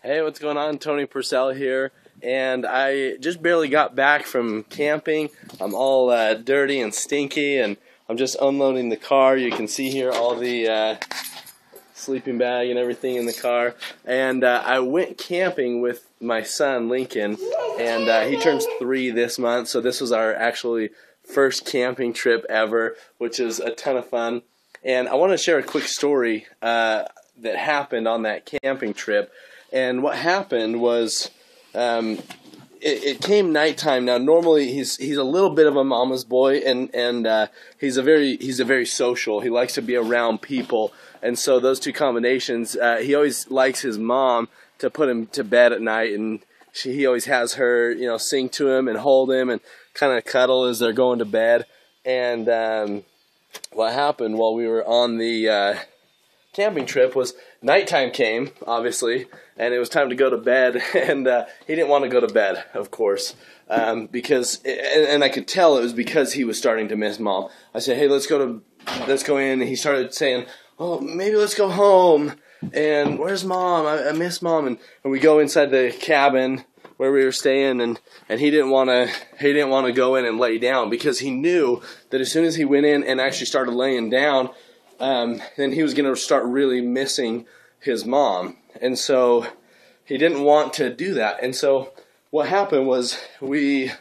Hey, what's going on? Tony Purcell here, and I just barely got back from camping. I'm all dirty and stinky, and I'm just unloading the car. You can see here all the sleeping bag and everything in the car. And I went camping with my son, Lincoln, and he turns 3 this month, so this was our actually first camping trip ever, which is a ton of fun. And I want to share a quick story that happened on that camping trip. And what happened was, it came nighttime. Now, normally he's a little bit of a mama's boy, and he's a very social. He likes to be around people, and so those two combinations. He always likes his mom to put him to bed at night, and he always has her, sing to him and hold him and kind of cuddle as they're going to bed. And what happened while we were on the camping trip was nighttime came, obviously, and it was time to go to bed, and he didn't want to go to bed, of course, because, and I could tell it was because he was starting to miss Mom. I said, hey, let's go in, and he started saying, oh, maybe let's go home, and where's Mom? I miss Mom, and we go inside the cabin where we were staying, and he didn't want to go in and lay down, because he knew that as soon as he went in and actually started laying down, then he was going to start really missing his mom. And so he didn't want to do that. And so what happened was he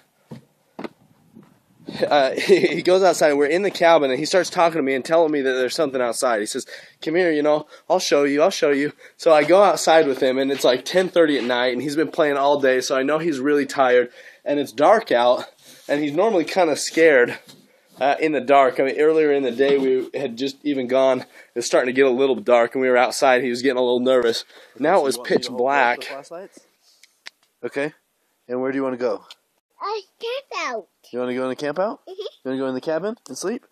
goes outside, and we're in the cabin, and he starts talking to me and telling me that there's something outside. He says, come here, I'll show you. So I go outside with him, and it's like 10:30 at night, and he's been playing all day, so I know he's really tired, and it's dark out, and he's normally kind of scared in the dark. I mean, earlier in the day, we had just even gone. It was starting to get a little dark, and we were outside. He was getting a little nervous. Now it was pitch black. Okay. And where do you want to go? Camp out. You want to go in the camp out? Mm-hmm. You want to go in the cabin and sleep?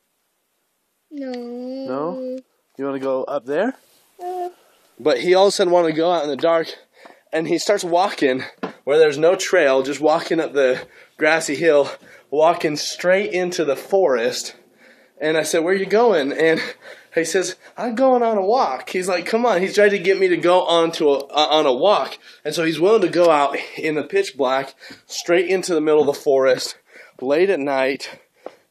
No. No? You want to go up there? But he all of a sudden wanted to go out in the dark, and he starts walking where there's no trail, just walking up the grassy hill, walking straight into the forest. And I said, where are you going? And he says, I'm going on a walk. He's like, come on. He's trying to get me to go on a walk. And so he's willing to go out in the pitch black, straight into the middle of the forest, late at night.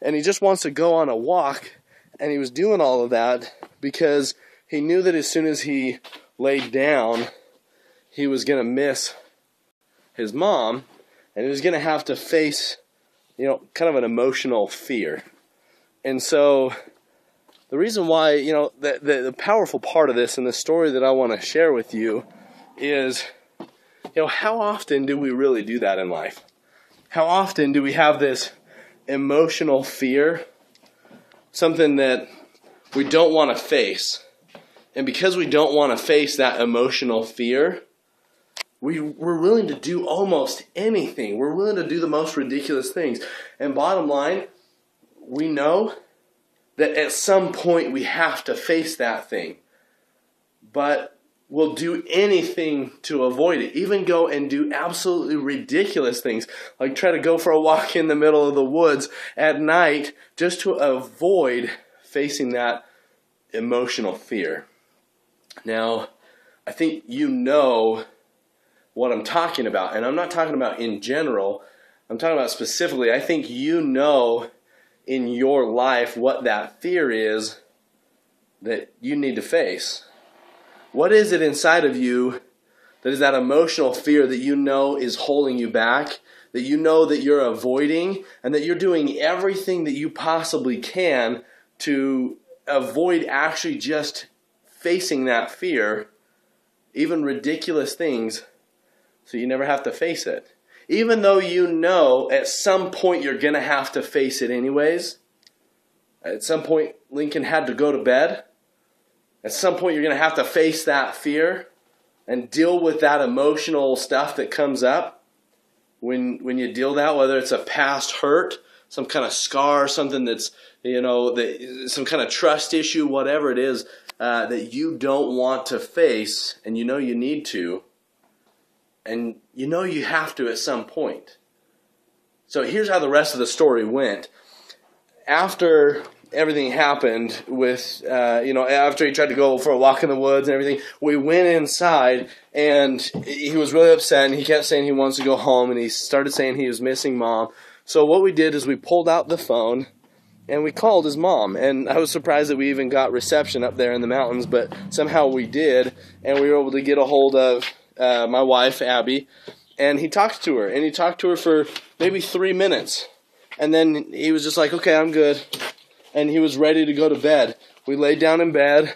And he just wants to go on a walk. And he was doing all of that because he knew that as soon as he laid down, he was going to miss his mom. And he was going to have to face, kind of an emotional fear. And so the reason why, the powerful part of this and the story that I want to share with you is, how often do we really do that in life? How often do we have this emotional fear, something that we don't want to face? And because we don't want to face that emotional fear, we're willing to do almost anything. We're willing to do the most ridiculous things. And bottom line, we know that at some point we have to face that thing. But we'll do anything to avoid it. Even go and do absolutely ridiculous things, like try to go for a walk in the middle of the woods at night just to avoid facing that emotional fear. Now, I think you know what I'm talking about. And I'm not talking about in general. I'm talking about specifically. I think you know in your life what that fear is that you need to face. What is it inside of you that is that emotional fear that you know is holding you back, that you know that you're avoiding, and that you're doing everything that you possibly can to avoid actually just facing that fear, even ridiculous things, so you never have to face it. Even though you know at some point you're going to have to face it anyways. At some point, Lincoln had to go to bed. At some point, you're going to have to face that fear and deal with that emotional stuff that comes up when you deal with that, whether it's a past hurt, some kind of scar, something that's, some kind of trust issue, whatever it is that you don't want to face and you know you need to. And you know you have to at some point. So here's how the rest of the story went. After everything happened with, after he tried to go for a walk in the woods and everything, we went inside, and he was really upset, and he kept saying he wants to go home, and he started saying he was missing Mom. So what we did is we pulled out the phone, and we called his mom. And I was surprised that we even got reception up there in the mountains, but somehow we did, and we were able to get a hold of my wife, Abby, and he talked to her, and he talked to her for maybe 3 minutes. And then he was just like, okay, I'm good. And he was ready to go to bed. We laid down in bed,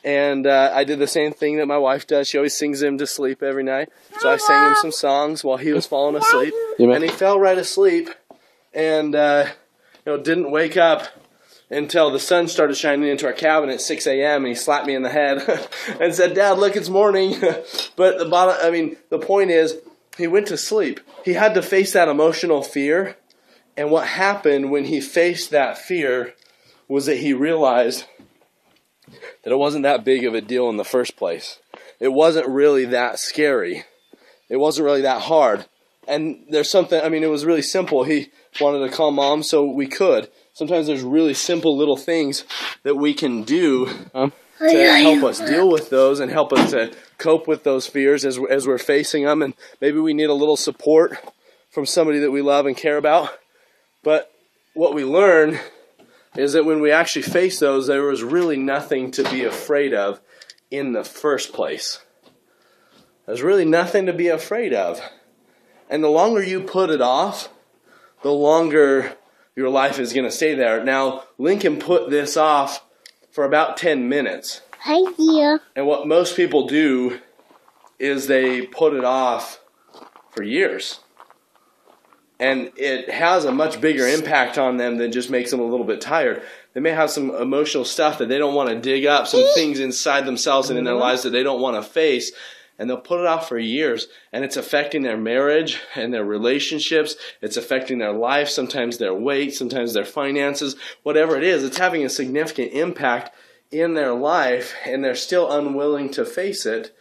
and I did the same thing that my wife does. She always sings him to sleep every night. So I sang him some songs while he was falling asleep. And he fell right asleep, and didn't wake up until the sun started shining into our cabin at 6 a.m. and he slapped me in the head and said, "Dad, look, it's morning." But the point is, he went to sleep. He had to face that emotional fear. And what happened when he faced that fear was that he realized that it wasn't that big of a deal in the first place. It wasn't really that scary. It wasn't really that hard. And there's something, it was really simple. He wanted to call Mom, so we could. Sometimes there's really simple little things that we can do to help us deal with those and help us to cope with those fears as we're facing them. And maybe we need a little support from somebody that we love and care about. But what we learn is that when we actually face those, there was really nothing to be afraid of in the first place. There's really nothing to be afraid of. And the longer you put it off, the longer your life is going to stay there. Now, Lincoln put this off for about 10 minutes. Hi, dear. And what most people do is they put it off for years. And it has a much bigger impact on them than just makes them a little bit tired. They may have some emotional stuff that they don't want to dig up, some things inside themselves and in their lives that they don't want to face. And they'll put it off for years, and it's affecting their marriage and their relationships. It's affecting their life, sometimes their weight, sometimes their finances, whatever it is. It's having a significant impact in their life, and they're still unwilling to face it,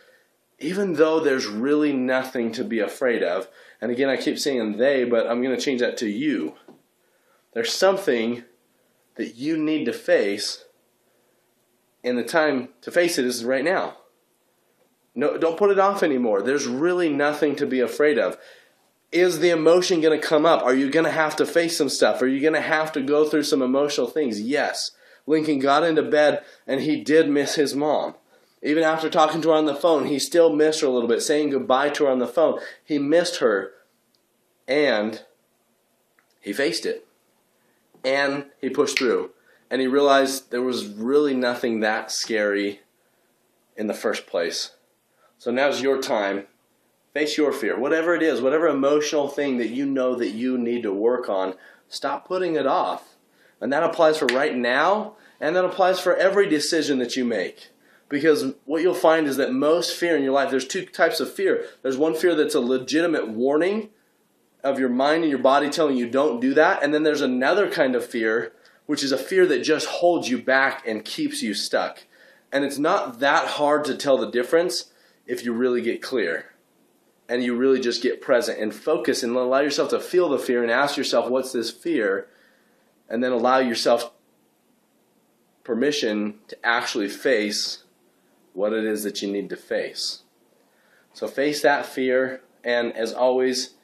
even though there's really nothing to be afraid of. And again, I keep saying they, but I'm going to change that to you. There's something that you need to face, and the time to face it is right now. No, don't put it off anymore. There's really nothing to be afraid of. Is the emotion going to come up? Are you going to have to face some stuff? Are you going to have to go through some emotional things? Yes. Lincoln got into bed, and he did miss his mom. Even after talking to her on the phone, he still missed her a little bit, saying goodbye to her on the phone. He missed her, and he faced it. And he pushed through. And he realized there was really nothing that scary in the first place. So now's your time. Face your fear. Whatever it is, whatever emotional thing that you know that you need to work on, stop putting it off. And that applies for right now, and that applies for every decision that you make. Because what you'll find is that most fear in your life, there's two types of fear. There's one fear that's a legitimate warning of your mind and your body telling you don't do that. And then there's another kind of fear, which is a fear that just holds you back and keeps you stuck. And it's not that hard to tell the difference if you really get clear. And you really just get present and focus and allow yourself to feel the fear and ask yourself, what's this fear? And then allow yourself permission to actually face what it is that you need to face. So face that fear, and as always,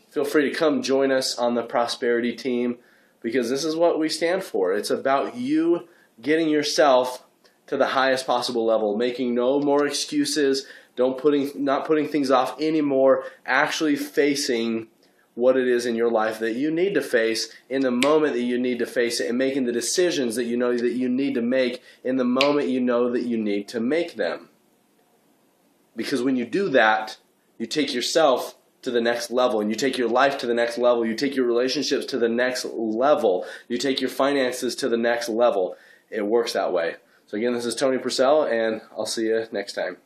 feel free to come join us on the Prosperity Team, because this is what we stand for. It's about you getting yourself to the highest possible level, making no more excuses, not putting things off anymore, actually facing what it is in your life that you need to face in the moment that you need to face it, and making the decisions that you know that you need to make in the moment you know that you need to make them. Because when you do that, you take yourself to the next level, and you take your life to the next level, you take your relationships to the next level, you take your finances to the next level. It works that way. So again, this is Tony Purcell, and I'll see you next time.